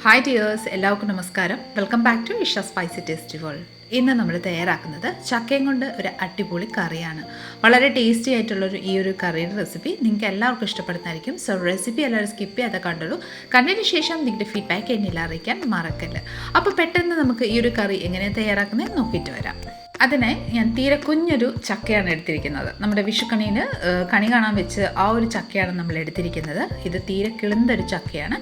Hi dears, എല്ലാവർക്കും നമസ്കാരം. Welcome back to Isha spicy tasty world. ഇന്ന് നമ്മൾ തയ്യാറാക്കുന്നത് ചക്കയും കൊണ്ട് ഒരു അടിപൊളി കറിയാണ്. വളരെ ടേസ്റ്റി ആയിട്ടുള്ളൊരു ഈ ഒരു കറിയുടെ റെസിപ്പി നിങ്ങൾക്ക് എല്ലാവർക്കും ഇഷ്ടപ്പെടുന്നതായിരിക്കും. സോ റെസിപ്പി എല്ലാവരും സ്കിപ്പ് ചെയ്യാതെ കണ്ടുള്ളൂ. കണ്ടതിന് ശേഷം നിങ്ങളുടെ ഫീഡ്ബാക്ക് എന്നിൽ അറിയിക്കാൻ മറക്കല്ല. അപ്പോൾ പെട്ടെന്ന് നമുക്ക് ഈ ഒരു കറി എങ്ങനെ തയ്യാറാക്കുന്നത് നോക്കിയിട്ട് വരാം. അതിനായി ഞാൻ തീരെ കുഞ്ഞൊരു ചക്കയാണ് എടുത്തിരിക്കുന്നത്. നമ്മുടെ വിഷുക്കണിയിൽ കണി കാണാൻ വെച്ച് ആ ഒരു ചക്കയാണ് നമ്മൾ എടുത്തിരിക്കുന്നത്. ഇത് തീരെ കിളുന്തൊരു ചക്കയാണ്.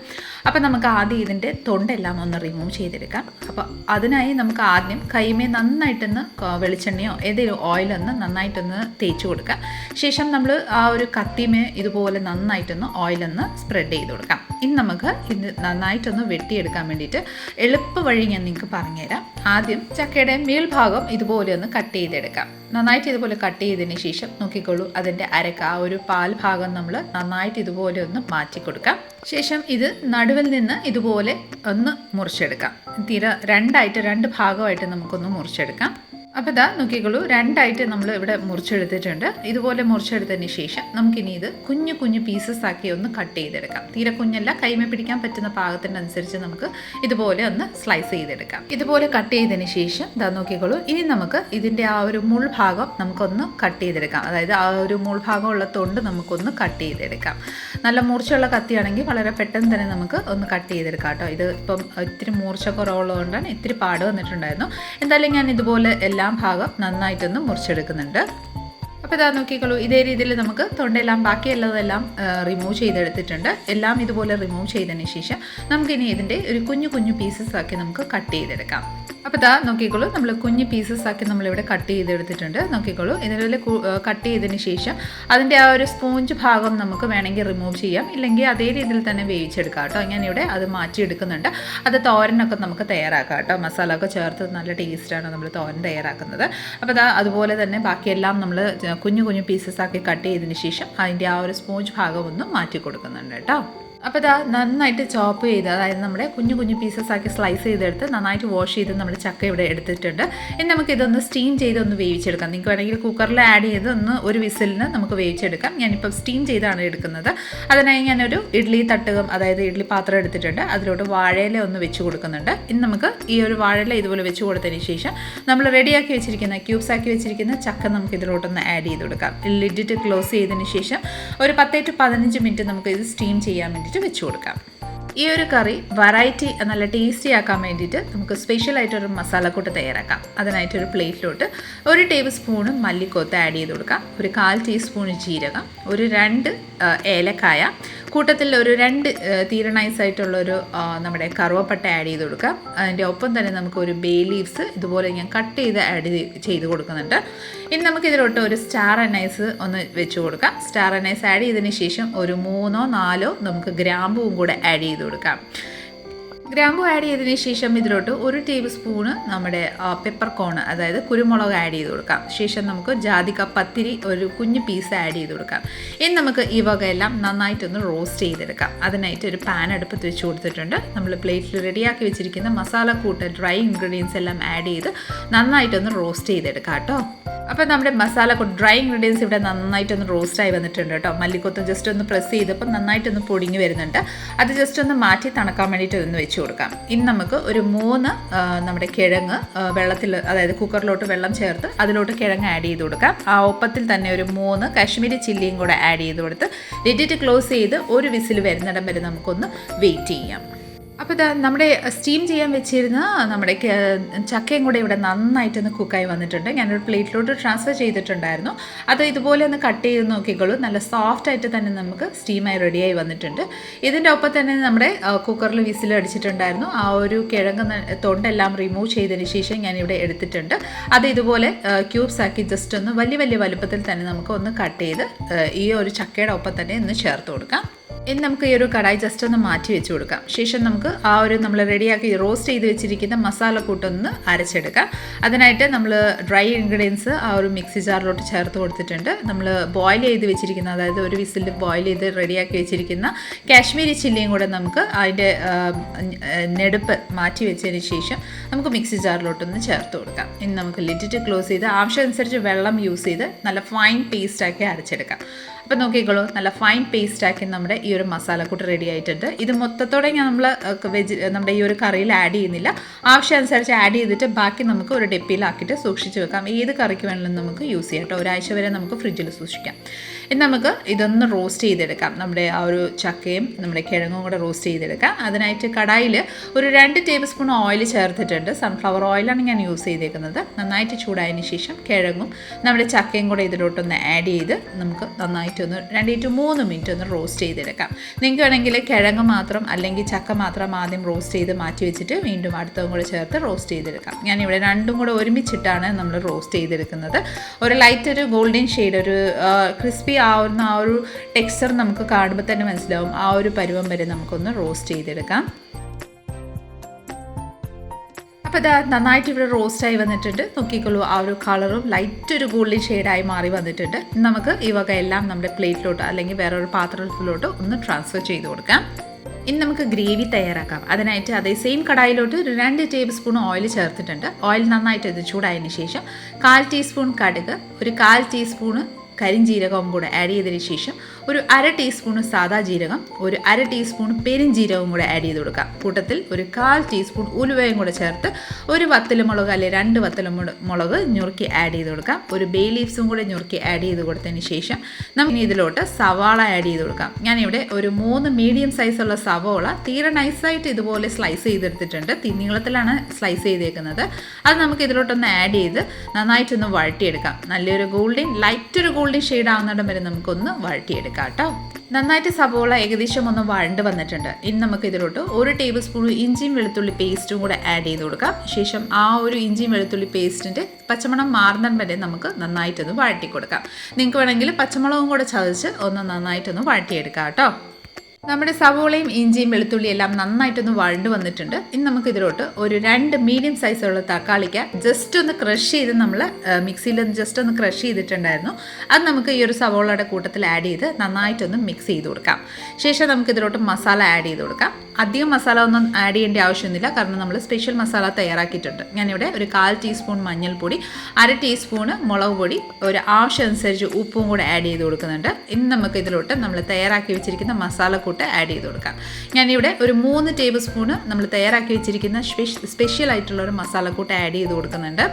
അപ്പോൾ നമുക്ക് ആദ്യം ഇതിൻ്റെ തൊണ്ടെല്ലാം ഒന്ന് റിമൂവ് ചെയ്തെടുക്കാം. അപ്പോൾ അതിനായി നമുക്ക് ആദ്യം കൈമേ നന്നായിട്ടൊന്ന് വെളിച്ചെണ്ണയോ ഏതെങ്കിലും ഓയിലൊന്ന് നന്നായിട്ടൊന്ന് തേച്ച് കൊടുക്കാം. ശേഷം നമ്മൾ ആ ഒരു കത്തിമേ ഇതുപോലെ നന്നായിട്ടൊന്ന് ഓയിലൊന്ന് സ്പ്രെഡ് ചെയ്ത് കൊടുക്കാം. ഇനി നമുക്ക് ഇത് നന്നായിട്ടൊന്ന് വെട്ടിയെടുക്കാൻ വേണ്ടിയിട്ട് എളുപ്പ വഴി ഞാൻ നിങ്ങൾക്ക് പറഞ്ഞുതരാം. ആദ്യം ചക്കയുടെ മേൽഭാഗം ഇതുപോലെ ഒന്ന് കട്ട് ചെയ്തെടുക്കാം. നന്നായിട്ട് ഇതുപോലെ കട്ട് ചെയ്തതിന് ശേഷം നോക്കിക്കോളൂ, അതിൻ്റെ അരക്ക് ആ ഒരു പാൽ ഭാഗം നമ്മൾ നന്നായിട്ട് ഇതുപോലെ ഒന്ന് മാറ്റി കൊടുക്കാം. ശേഷം ഇത് നടുവിൽ നിന്ന് ഇതുപോലെ ഒന്ന് മുറിച്ചെടുക്കാം. തീരെ രണ്ട് ഭാഗമായിട്ട് നമുക്കൊന്ന് മുറിച്ചെടുക്കാം. അപ്പോൾ ഇതാ നോക്കിക്കോളൂ, രണ്ടായിട്ട് നമ്മൾ ഇവിടെ മുറിച്ചെടുത്തിട്ടുണ്ട്. ഇതുപോലെ മുറിച്ചെടുത്തതിന് ശേഷം നമുക്കിനി ഇത് കുഞ്ഞു കുഞ്ഞു പീസസ് ആക്കി ഒന്ന് കട്ട് ചെയ്തെടുക്കാം. തീരെ കുഞ്ഞല്ല, കൈമ പിടിക്കാൻ പറ്റുന്ന പാകത്തിനനുസരിച്ച് നമുക്ക് ഇതുപോലെ ഒന്ന് സ്ലൈസ് ചെയ്തെടുക്കാം. ഇതുപോലെ കട്ട് ചെയ്തതിന് ശേഷം ഇതാ നോക്കിക്കോളൂ, ഇനി നമുക്ക് ഇതിൻ്റെ ആ ഒരു മുൾഭാഗം നമുക്കൊന്ന് കട്ട് ചെയ്തെടുക്കാം. അതായത് ആ ഒരു മുൾഭാഗം ഉള്ള തൊണ്ട് നമുക്കൊന്ന് കട്ട് ചെയ്തെടുക്കാം. നല്ല മൂർച്ചയുള്ള കത്തിയാണെങ്കിൽ വളരെ പെട്ടെന്ന് തന്നെ നമുക്ക് ഒന്ന് കട്ട് ചെയ്തെടുക്കാം കേട്ടോ. ഇത് ഇപ്പം ഇത്തിരി മൂർച്ച കുറവുള്ളതുകൊണ്ടാണ് ഇത്തിരി പാട് വന്നിട്ടുണ്ടായിരുന്നു. എന്തായാലും ഞാൻ ഇതുപോലെ എല്ലാം ഭാഗം നന്നായിട്ടൊന്ന് മുറിച്ചെടുക്കുന്നുണ്ട്. അപ്പോൾ ഇതാ നോക്കിക്കോളൂ, ഇതേ രീതിയിൽ നമുക്ക് തൊണ്ടയെല്ലാം ബാക്കിയുള്ളതെല്ലാം റിമൂവ് ചെയ്തെടുത്തിട്ടുണ്ട്. എല്ലാം ഇതുപോലെ റിമൂവ് ചെയ്തതിന് ശേഷം നമുക്കിനി ഇതിൻ്റെ ഒരു കുഞ്ഞു കുഞ്ഞു പീസസ് ആക്കി നമുക്ക് കട്ട് ചെയ്തെടുക്കാം. അപ്പോൾ ഇതാ നോക്കിക്കോളൂ, നമ്മൾ കുഞ്ഞു പീസസ് ആക്കി നമ്മളിവിടെ കട്ട് ചെയ്തെടുത്തിട്ടുണ്ട്. നോക്കിക്കോളൂ, ഇതിൽ കട്ട് ചെയ്തതിന് ശേഷം അതിൻ്റെ ആ ഒരു സ്പോഞ്ച് ഭാഗം നമുക്ക് വേണമെങ്കിൽ റിമൂവ് ചെയ്യാം, ഇല്ലെങ്കിൽ അതേ രീതിയിൽ തന്നെ വേവിച്ചെടുക്കാം കേട്ടോ. ഞാനിവിടെ അത് മാറ്റിയെടുക്കുന്നുണ്ട്. അത് തോരനൊക്കെ നമുക്ക് തയ്യാറാക്കാം കേട്ടോ. മസാല ഒക്കെ ചേർത്ത് നല്ല ടേസ്റ്റാണ് നമ്മൾ തോരൻ തയ്യാറാക്കുന്നത്. അപ്പോൾ ഇതാ അതുപോലെ തന്നെ ബാക്കിയെല്ലാം നമ്മൾ കുഞ്ഞു കുഞ്ഞു പീസസ് ആക്കി കട്ട് ചെയ്തതിന് ശേഷം അതിൻ്റെ ആ ഒരു സ്പോഞ്ച് ഭാഗം ഒന്ന് മാറ്റി കൊടുക്കുന്നുണ്ട് കേട്ടോ. അപ്പോൾ ഇതാ നന്നായിട്ട് ചോപ്പ് ചെയ്ത്, അതായത് നമ്മുടെ കുഞ്ഞു കുഞ്ഞു പീസസ് ആക്കി സ്ലൈസ് ചെയ്തെടുത്ത് നന്നായിട്ട് വാഷ് ചെയ്ത് നമ്മൾ ചക്ക ഇവിടെ എടുത്തിട്ടുണ്ട്. ഇനി നമുക്ക് ഇതൊന്ന് സ്റ്റീം ചെയ്ത് ഒന്ന് വേവിച്ചെടുക്കാം. നിങ്ങൾക്ക് വേണമെങ്കിൽ കുക്കറിൽ ആഡ് ചെയ്ത് ഒന്ന് ഒരു വിസിലിന് നമുക്ക് വേവിച്ചെടുക്കാം. ഞാനിപ്പോൾ സ്റ്റീം ചെയ്താണ് എടുക്കുന്നത്. അതിനായി ഞാനൊരു ഇഡ്ഡലി തട്ടകം, അതായത് ഇഡ്ഡലി പാത്രം എടുത്തിട്ടുണ്ട്. അതിലോട്ട് വാഴയില ഒന്ന് വെച്ച് കൊടുക്കുന്നുണ്ട്. ഇനി നമുക്ക് ഈ ഒരു വാഴയില ഇതുപോലെ വെച്ച് കൊടുത്തതിന് ശേഷം നമ്മൾ റെഡിയാക്കി വെച്ചിരിക്കുന്ന ക്യൂബ്സ് ആക്കി വെച്ചിരിക്കുന്ന ചക്ക നമുക്ക് ഇതിലോട്ടൊന്ന് ആഡ് ചെയ്ത് കൊടുക്കാം. ലിഡിട്ട് ക്ലോസ് ചെയ്തതിന് ശേഷം ഒരു 10 to 15 മിനിറ്റ് നമുക്ക് ഇത് സ്റ്റീം ചെയ്യാൻ വേണ്ടി വെച്ച് കൊടുക്കാം. ഈ ഒരു കറി വെറൈറ്റി നല്ല ടേസ്റ്റി ആക്കാൻ വേണ്ടിയിട്ട് നമുക്ക് സ്പെഷ്യലായിട്ടൊരു മസാലക്കൂട്ട് തയ്യാറാക്കാം. അതിനായിട്ടൊരു പ്ലേറ്റിലോട്ട് 1 ടേബിൾ സ്പൂണ് മല്ലിക്കൊത്ത് ആഡ് ചെയ്ത് കൊടുക്കാം, ഒരു 1/4 ടീസ്പൂൺ ജീരകം, ഒരു 2 ഏലക്കായ, കൂട്ടത്തിൽ ഒരു 2 തീരെ നൈസായിട്ടുള്ളൊരു നമ്മുടെ കറുവപ്പട്ട ആഡ് ചെയ്ത് കൊടുക്കാം. അതിൻ്റെ ഒപ്പം തന്നെ നമുക്ക് ഒരു ബേ ലീവ്സ് ഇതുപോലെ ഞാൻ കട്ട് ചെയ്ത് ആഡ് ചെയ്ത് കൊടുക്കുന്നുണ്ട്. ഇനി നമുക്കിതിലോട്ട് ഒരു സ്റ്റാർ അനൈസ് ഒന്ന് വെച്ച് കൊടുക്കാം. സ്റ്റാർ അനൈസ് ആഡ് ചെയ്തതിന് ശേഷം ഒരു 3 or 4 നമുക്ക് ഗ്രാമ്പുവും കൂടെ ആഡ് ചെയ്ത് കൊടുക്കാം. ഗ്രാമ്പു ആഡ് ചെയ്തതിന് ശേഷം ഇതിലോട്ട് 1 ടേബിൾ സ്പൂണ് നമ്മുടെ പെപ്പർകോൺ, അതായത് കുരുമുളക് ആഡ് ചെയ്ത് കൊടുക്കാം. ശേഷം നമുക്ക് ജാതിക്ക പത്തിരി ഒരു കുഞ്ഞു പീസ് ആഡ് ചെയ്ത് കൊടുക്കാം. ഇനി നമുക്ക് ഈ വകയെല്ലാം നന്നായിട്ടൊന്ന് റോസ്റ്റ് ചെയ്തെടുക്കാം. അതിനായിട്ട് ഒരു പാൻ അടുപ്പത്ത് വെച്ച് കൊടുത്തിട്ടുണ്ട്. നമ്മൾ പ്ലേറ്റിൽ റെഡിയാക്കി വെച്ചിരിക്കുന്ന മസാല കൂട്ട് ഡ്രൈ ഇൻഗ്രീഡിയൻസ് എല്ലാം ആഡ് ചെയ്ത് നന്നായിട്ടൊന്ന് റോസ്റ്റ് ചെയ്തെടുക്കാം കേട്ടോ. അപ്പോൾ നമ്മുടെ മസാല ഡ്രൈ ഇൻഗ്രീഡിയൻസ് ഇവിടെ നന്നായിട്ടൊന്ന് റോസ്റ്റായി വന്നിട്ടുണ്ട് കേട്ടോ. മല്ലിക്കൊത്ത് ജസ്റ്റ് ഒന്ന് പ്രസ് ചെയ്തപ്പോൾ നന്നായിട്ടൊന്ന് പൊടിഞ്ഞ് വരുന്നുണ്ട്. അത് ജസ്റ്റ് ഒന്ന് മാറ്റി തണുക്കാൻ വേണ്ടിയിട്ട് ഒന്ന് വെച്ച് കൊടുക്കാം. ഇനി നമുക്ക് ഒരു 3 നമ്മുടെ കിഴങ്ങ് വെള്ളത്തിൽ, അതായത് കുക്കറിലോട്ട് വെള്ളം ചേർത്ത് അതിലോട്ട് കിഴങ്ങ് ആഡ് ചെയ്ത് കൊടുക്കാം. ആ ഒപ്പത്തിൽ തന്നെ ഒരു 3 കാശ്മീരി ചില്ലിയും കൂടെ ആഡ് ചെയ്ത് കൊടുത്ത് ലിഡിട്ട് ക്ലോസ് ചെയ്ത് ഒരു വിസിൽ വരുന്നിടം വരെ നമുക്കൊന്ന് വെയിറ്റ് ചെയ്യാം. അപ്പോൾ ഇതാ നമ്മുടെ സ്റ്റീം ചെയ്യാൻ വെച്ചിരുന്ന നമ്മുടെ ചക്കയും കൂടെ ഇവിടെ നന്നായിട്ടൊന്ന് കുക്കായി വന്നിട്ടുണ്ട്. ഞാനൊരു പ്ലേറ്റിലോട്ട് ട്രാൻസ്ഫർ ചെയ്തിട്ടുണ്ടായിരുന്നു. അത് ഇതുപോലെ ഒന്ന് കട്ട് ചെയ്ത് നോക്കിക്കോളൂ, നല്ല സോഫ്റ്റായിട്ട് തന്നെ നമുക്ക് സ്റ്റീമായി റെഡിയായി വന്നിട്ടുണ്ട്. ഇതിൻ്റെ ഒപ്പം തന്നെ നമ്മുടെ കുക്കറിൽ വിസിൽ അടിച്ചിട്ടുണ്ടായിരുന്നു. ആ ഒരു കിഴങ്ങ് തൊണ്ടെല്ലാം റിമൂവ് ചെയ്തതിന് ശേഷം ഞാനിവിടെ എടുത്തിട്ടുണ്ട്. അത് ഇതുപോലെ ക്യൂബ്സ് ആക്കി ജസ്റ്റ് ഒന്ന് വലിയ വലുപ്പത്തിൽ തന്നെ നമുക്ക് ഒന്ന് കട്ട് ചെയ്ത് ഈ ഒരു ചക്കയുടെ ഒപ്പം തന്നെ ഒന്ന് ചേർത്ത് കൊടുക്കാം. ഇനി നമുക്ക് ഈ ഒരു കടായി ജസ്റ്റ് ഒന്ന് മാറ്റി വെച്ച് കൊടുക്കാം. ശേഷം നമുക്ക് ആ ഒരു നമ്മൾ റെഡിയാക്കി റോസ്റ്റ് ചെയ്ത് വെച്ചിരിക്കുന്ന മസാല കൂട്ടൊന്ന് അരച്ചെടുക്കാം. അതിനായിട്ട് നമ്മൾ ഡ്രൈ ഇൻഗ്രീഡിയൻസ് ആ ഒരു മിക്സി ജാറിലോട്ട് ചേർത്ത് കൊടുത്തിട്ടുണ്ട്. നമ്മൾ ബോയിൽ ചെയ്ത് വെച്ചിരിക്കുന്ന, അതായത് ഒരു വിസിലിൽ ബോയിൽ ചെയ്ത് റെഡിയാക്കി വെച്ചിരിക്കുന്ന കാശ്മീരി ചില്ലിയും കൂടെ നമുക്ക് അതിൻ്റെ നെടുപ്പ് മാറ്റി വെച്ചതിന് ശേഷം നമുക്ക് മിക്സി ജാറിലോട്ടൊന്ന് ചേർത്ത് കൊടുക്കാം. ഇനി നമുക്ക് ലിഡിട്ട് ക്ലോസ് ചെയ്ത് ആവശ്യമനുസരിച്ച് വെള്ളം യൂസ് ചെയ്ത് നല്ല ഫൈൻ പേസ്റ്റാക്കി അരച്ചെടുക്കാം. അപ്പോൾ നോക്കിക്കോളൂ, നല്ല ഫൈൻ പേസ്റ്റാക്കി നമ്മുടെ ഈ ഒരു മസാലക്കൂട്ട് റെഡി ആയിട്ടുണ്ട്. ഇത് മൊത്തത്തോടെ നമ്മൾ നമ്മുടെ ഈ ഒരു കറിയിൽ ആഡ് ചെയ്യുന്നില്ല. ആവശ്യാനുസരിച്ച് ആഡ് ചെയ്തിട്ട് ബാക്കി നമുക്ക് ഒരു ഡെപ്പിയിലാക്കിയിട്ട് സൂക്ഷിച്ച് വെക്കാം. ഏത് കറിക്ക് വേണമെങ്കിലും നമുക്ക് യൂസ് ചെയ്യാം കേട്ടോ. ഒരാഴ്ച വരെ നമുക്ക് ഫ്രിഡ്ജിൽ സൂക്ഷിക്കാം. ഇനി നമുക്ക് ഇതൊന്ന് റോസ്റ്റ് ചെയ്തെടുക്കാം. നമ്മുടെ ആ ഒരു ചക്കയും നമ്മുടെ കിഴങ്ങും കൂടെ റോസ്റ്റ് ചെയ്തെടുക്കാം. അതിനായിട്ട് കടായിൽ ഒരു 2 ടേബിൾ സ്പൂൺ ഓയിൽ ചേർത്തിട്ടുണ്ട്. സൺഫ്ലവർ ഓയിലാണ് ഞാൻ യൂസ് ചെയ്തേക്കുന്നത്. നന്നായിട്ട് ചൂടായതിന് ശേഷം കിഴങ്ങും നമ്മുടെ ചക്കയും കൂടെ ഇതിലോട്ടൊന്ന് ആഡ് ചെയ്ത് നമുക്ക് നന്നായിട്ടൊന്ന് 2 to 3 മിനിറ്റ് ഒന്ന് റോസ്റ്റ് ചെയ്തെടുക്കാം. നിങ്ങൾക്ക് വേണമെങ്കിൽ കിഴങ്ങ് മാത്രം അല്ലെങ്കിൽ ചക്ക മാത്രം ആദ്യം റോസ്റ്റ് ചെയ്ത് മാറ്റി വെച്ചിട്ട് വീണ്ടും അടുത്തതും കൂടെ ചേർത്ത് റോസ്റ്റ് ചെയ്തെടുക്കാം. ഞാനിവിടെ രണ്ടും കൂടെ ഒരുമിച്ചിട്ടാണ് നമ്മൾ റോസ്റ്റ് ചെയ്തെടുക്കുന്നത്. ഒരു ലൈറ്റ് ഒരു ഗോൾഡൻ ഷെയ്ഡ്, ഒരു ക്രിസ്പി ആവുന്ന ആ ഒരു ടെക്സ്ചർ നമുക്ക് കാണുമ്പോൾ തന്നെ മനസ്സിലാവും. ആ ഒരു പരുവം വരെ നമുക്കൊന്ന് റോസ്റ്റ് ചെയ്തെടുക്കാം. അപ്പോൾ ഇത് നന്നായിട്ട് ഇവിടെ റോസ്റ്റായി വന്നിട്ടുണ്ട്. നോക്കിക്കോളൂ, ആ ഒരു കളറും ലൈറ്റ് ഒരു ഗോൾഡൻ ഷെയ്ഡായി മാറി വന്നിട്ടുണ്ട്. നമുക്ക് ഈ വക എല്ലാം നമ്മുടെ പ്ലേറ്റിലോട്ട് അല്ലെങ്കിൽ വേറൊരു പാത്രത്തിലോട്ട് ഒന്ന് ട്രാൻസ്ഫർ ചെയ്ത് കൊടുക്കാം. ഇനി നമുക്ക് ഗ്രേവി തയ്യാറാക്കാം. അതിനായിട്ട് അതേ സെയിം കടായിലോട്ട് ഒരു 2 ടേബിൾ സ്പൂൺ ഓയിൽ ചേർത്തിട്ടുണ്ട്. ഓയിൽ നന്നായിട്ട് ഇത് ചൂടായതിന് ശേഷം 1/4 ടീസ്പൂൺ കടുക്, ഒരു 1/4 ടീസ്പൂണ് കരിഞ്ജീരകവും കൂടെ ആഡ് ചെയ്തതിന് ശേഷം ഒരു 1/2 ടീസ്പൂൺ സാദാ ജീരകം, ഒരു 1/2 ടീസ്പൂൺ പെരിഞ്ജീരകവും കൂടെ ആഡ് ചെയ്ത് കൊടുക്കാം. കൂട്ടത്തിൽ ഒരു 1/4 ടീസ്പൂൺ ഉലുവയും കൂടെ ചേർത്ത് ഒരു വത്തലുമുളക് അല്ലെങ്കിൽ 2 വത്തലുമുളക് ഞുറുക്കി ആഡ് ചെയ്ത് കൊടുക്കാം. ഒരു ബേ ലീവ്സും കൂടെ ഞുറുക്കി ആഡ് ചെയ്ത് കൊടുത്തതിന് ശേഷം നമുക്ക് ഇതിലോട്ട് സവാള ആഡ് ചെയ്ത് കൊടുക്കാം. ഞാനിവിടെ ഒരു 3 മീഡിയം സൈസുള്ള സവാള തീരെ നൈസായിട്ട് ഇതുപോലെ സ്ലൈസ് ചെയ്തെടുത്തിട്ടുണ്ട്. നീളത്തിലാണ് സ്ലൈസ് ചെയ്തേക്കുന്നത്. അത് നമുക്ക് ഇതിലോട്ടൊന്ന് ആഡ് ചെയ്ത് നന്നായിട്ടൊന്ന് വഴറ്റിയെടുക്കാം. നല്ലൊരു ലൈറ്റ് ഒരു ഗോൾഡൻ ഷെയ്ഡ് ആവുന്നിടം വരെ നമുക്കൊന്ന് വഴറ്റിയെടുക്കാം കേട്ടോ. നന്നായിട്ട് സവോള ഏകദേശം ഒന്ന് വഴണ്ട് വന്നിട്ടുണ്ട്. ഇനി നമുക്ക് ഇതിലോട്ട് 1 ടേബിൾ സ്പൂൺ ഇഞ്ചിയും വെളുത്തുള്ളി പേസ്റ്റും കൂടെ ആഡ് ചെയ്ത് കൊടുക്കാം. ശേഷം ആ ഒരു ഇഞ്ചിയും വെളുത്തുള്ളി പേസ്റ്റിൻ്റെ പച്ചമണം മാറുന്ന വരെ നമുക്ക് നന്നായിട്ടൊന്ന് വഴറ്റി കൊടുക്കാം. നിങ്ങൾക്ക് വേണമെങ്കിൽ പച്ചമുളകും കൂടെ ചതച്ച് ഒന്ന് നന്നായിട്ടൊന്ന് വഴറ്റിയെടുക്കാം കേട്ടോ. നമ്മുടെ സവോളയും ഇഞ്ചിയും വെളുത്തുള്ളിയും എല്ലാം നന്നായിട്ടൊന്ന് വഴണ്ട് വന്നിട്ടുണ്ട്. ഇനി നമുക്ക് ഇതിലോട്ട് ഒരു 2 മീഡിയം സൈസുള്ള തക്കാളിക്ക ജസ്റ്റ് ഒന്ന് ക്രഷ് ചെയ്ത് നമ്മൾ മിക്സിയിൽ ജസ്റ്റ് ഒന്ന് ക്രഷ് ചെയ്തിട്ടുണ്ടായിരുന്നു. അത് നമുക്ക് ഈ ഒരു സവോളയുടെ കൂട്ടത്തിൽ ആഡ് ചെയ്ത് നന്നായിട്ടൊന്ന് മിക്സ് ചെയ്ത് കൊടുക്കാം. ശേഷം നമുക്ക് ഇതിലോട്ട് മസാല ആഡ് ചെയ്ത് കൊടുക്കാം. അധികം മസാല ഒന്നും ആഡ് ചെയ്യേണ്ട ആവശ്യമൊന്നുമില്ല, കാരണം നമ്മൾ സ്പെഷ്യൽ മസാല തയ്യാറാക്കിയിട്ടുണ്ട്. ഞാനിവിടെ ഒരു 1/4 ടീസ്പൂൺ മഞ്ഞൾപ്പൊടി, 1/2 ടീസ്പൂണ് മുളക് പൊടി, ഒരു ആവശ്യമനുസരിച്ച് ഉപ്പും കൂടെ ആഡ് ചെയ്ത് കൊടുക്കുന്നുണ്ട്. ഇനി നമുക്ക് ഇതിലോട്ട് നമ്മൾ തയ്യാറാക്കി വെച്ചിരിക്കുന്ന മസാലക്കൂട്ട് ആഡ് ചെയ്ത് കൊടുക്കാം. ഞാനിവിടെ ഒരു 3 ടേബിൾ സ്പൂണ് നമ്മൾ തയ്യാറാക്കി വെച്ചിരിക്കുന്ന സ്പെഷ്യൽ ആയിട്ടുള്ള ഒരു മസാലക്കൂട്ട് ആഡ് ചെയ്ത് കൊടുക്കുന്നുണ്ട്.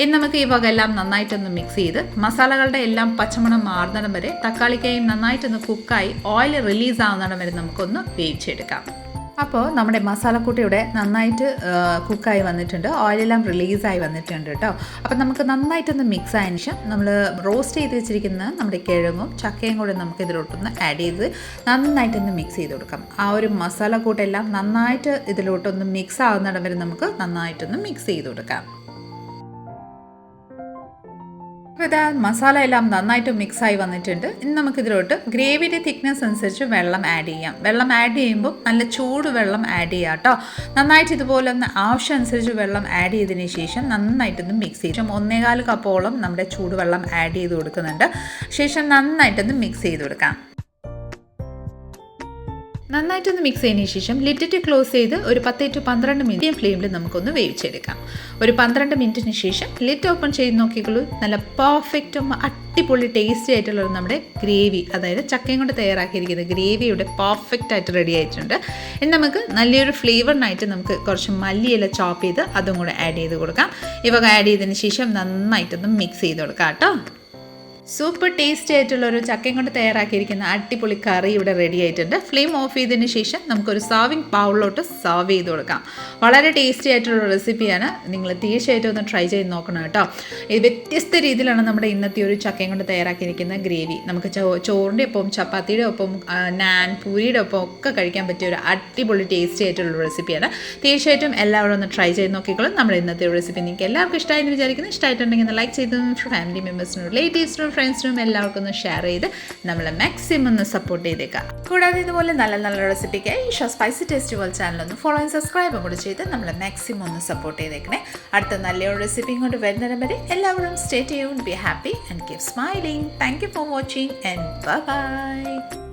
ഇനി നമുക്ക് ഈ വക എല്ലാം നന്നായിട്ടൊന്ന് മിക്സ് ചെയ്ത് മസാലകളുടെ എല്ലാം പച്ചമണം മാറുന്നിടം വരെ തക്കാളിക്കയും നന്നായിട്ടൊന്ന് കുക്കായി ഓയിൽ റിലീസ് ആവുന്നിടം വരെ നമുക്കൊന്ന് വേവിച്ചെടുക്കാം. അപ്പോൾ നമ്മുടെ മസാലക്കൂട്ടിയുടെ നന്നായിട്ട് കുക്കായി വന്നിട്ടുണ്ട്. ഓയിലെല്ലാം റിലീസായി വന്നിട്ടുണ്ട് കേട്ടോ. അപ്പോൾ നമുക്ക് നന്നായിട്ടൊന്ന് മിക്സ് ആയതിനു ശേഷം നമ്മൾ റോസ്റ്റ് ചെയ്ത് വെച്ചിരിക്കുന്ന നമ്മുടെ കിഴങ്ങും ചക്കയും കൂടെ നമുക്ക് ഇതിലോട്ടൊന്ന് ആഡ് ചെയ്ത് നന്നായിട്ടൊന്ന് മിക്സ് ചെയ്ത് കൊടുക്കാം. ആ ഒരു മസാലക്കൂട്ടെല്ലാം നന്നായിട്ട് ഇതിലോട്ടൊന്ന് മിക്സ് ആവുന്നിടം വരെ നമുക്ക് നന്നായിട്ടൊന്ന് മിക്സ് ചെയ്ത് കൊടുക്കാം. അപ്പോൾ ഇതാ മസാല എല്ലാം നന്നായിട്ട് മിക്സായി വന്നിട്ടുണ്ട്. ഇനി നമുക്കിതിലോട്ട് ഗ്രേവിയുടെ തിക്നെസ് അനുസരിച്ച് വെള്ളം ആഡ് ചെയ്യാം. വെള്ളം ആഡ് ചെയ്യുമ്പോൾ നല്ല ചൂട് വെള്ളം ആഡ് ചെയ്യാം കേട്ടോ. നന്നായിട്ട് ഇതുപോലെ ഒന്ന് ആവശ്യമനുസരിച്ച് വെള്ളം ആഡ് ചെയ്തതിന് ശേഷം നന്നായിട്ടൊന്ന് മിക്സ് ചെയ്യും. 1.25 കപ്പോളം നമ്മുടെ ചൂടുവെള്ളം ആഡ് ചെയ്ത് കൊടുക്കുന്നുണ്ട്. ശേഷം നന്നായിട്ടൊന്ന് മിക്സ് ചെയ്ത് കൊടുക്കാം. നന്നായിട്ടൊന്ന് മിക്സ് ചെയ്തതിന് ശേഷം ലിറ്റിട്ട് ക്ലോസ് ചെയ്ത് ഒരു 10 to 12 മീഡിയം ഫ്ലെയിമിൽ നമുക്കൊന്ന് വേവിച്ചെടുക്കാം. ഒരു 12 മിനിറ്റിന് ശേഷം ലിറ്റ് ഓപ്പൺ ചെയ്ത് നോക്കിക്കോളൂ. നല്ല പെർഫെക്റ്റും അടിപൊളി ടേസ്റ്റി ആയിട്ടുള്ള നമ്മുടെ ഗ്രേവി, അതായത് ചക്കയും കൊണ്ട് തയ്യാറാക്കിയിരിക്കുന്ന ഗ്രേവി ഇവിടെ പെർഫെക്റ്റ് ആയിട്ട് റെഡി ആയിട്ടുണ്ട്. ഇനി നമുക്ക് നല്ലൊരു ഫ്ലേവറിനായിട്ട് നമുക്ക് കുറച്ച് മല്ലിയില ചോപ്പ് ചെയ്ത് അതും കൂടെ ആഡ് ചെയ്ത് കൊടുക്കാം. ഇവ ആഡ് ചെയ്തതിന് ശേഷം നന്നായിട്ടൊന്ന് മിക്സ് ചെയ്ത് കൊടുക്കാം കേട്ടോ. സൂപ്പർ ടേസ്റ്റി ആയിട്ടുള്ളൊരു ചക്കയും കൊണ്ട് തയ്യാറാക്കിയിരിക്കുന്ന അടിപൊളി കറി ഇവിടെ റെഡി ആയിട്ടുണ്ട്. ഫ്ലെയിം ഓഫ് ചെയ്തതിന് ശേഷം നമുക്കൊരു സർവിങ് ബൗളിലോട്ട് സർവ് ചെയ്ത് കൊടുക്കാം. വളരെ ടേസ്റ്റി ആയിട്ടുള്ള റെസിപ്പിയാണ്. നിങ്ങൾ തീർച്ചയായിട്ടും ഒന്ന് ട്രൈ ചെയ്ത് നോക്കണം കേട്ടോ. ഇത് വ്യത്യസ്ത രീതിയിലാണ് നമ്മുടെ ഇന്നത്തെ ഒരു ചക്കയും കൊണ്ട് തയ്യാറാക്കിയിരിക്കുന്ന ഗ്രേവി. നമുക്ക് ചോറിൻ്റെ ഒപ്പം ചപ്പാത്തിയുടെ ഒപ്പം നാൻ പൂരിയുടെ ഒപ്പം ഒക്കെ കഴിക്കാൻ പറ്റിയ ഒരു അടിപൊളി ടേസ്റ്റി ആയിട്ടുള്ള റെസിപ്പിയാണ്. തീർച്ചയായിട്ടും എല്ലാവരും ഒന്ന് ട്രൈ ചെയ്ത് നോക്കിക്കോളും. നമ്മുടെ ഇന്നത്തെ ഒരു റെസിപ്പി നിങ്ങൾക്ക് എല്ലാവർക്കും ഇഷ്ടമായെന്ന് വിചാരിക്കുന്നു. ഇഷ്ടമായിട്ടുണ്ടെങ്കിൽ ലൈക്ക് ചെയ്ത് ഫാമിലി മെമ്പേഴ്സിനും റിലേറ്റീവ്സിനും ഫ്രണ്ട്സിനും എല്ലാവർക്കും ഒന്ന് ഷെയർ ചെയ്ത് നമ്മളെ മാക്സിമം ഒന്ന് സപ്പോർട്ട് ചെയ്തേക്കാം. കൂടാതെ ഇതുപോലെ നല്ല നല്ല റെസിപ്പിക്കായി Isha spicy taste world channel ഒന്ന് ഫോളോ ആൻഡ് സബ്സ്ക്രൈബും കൂടി ചെയ്ത് നമ്മളെ മാക്സിമം ഒന്ന് സപ്പോർട്ട് ചെയ്തേക്കണേ. അടുത്ത നല്ലൊരു റെസിപ്പിയും കൊണ്ട് വരുന്നതിന് വരെ എല്ലാവരും stay tuned, be happy and keep smiling. Thank you for watching and bye bye.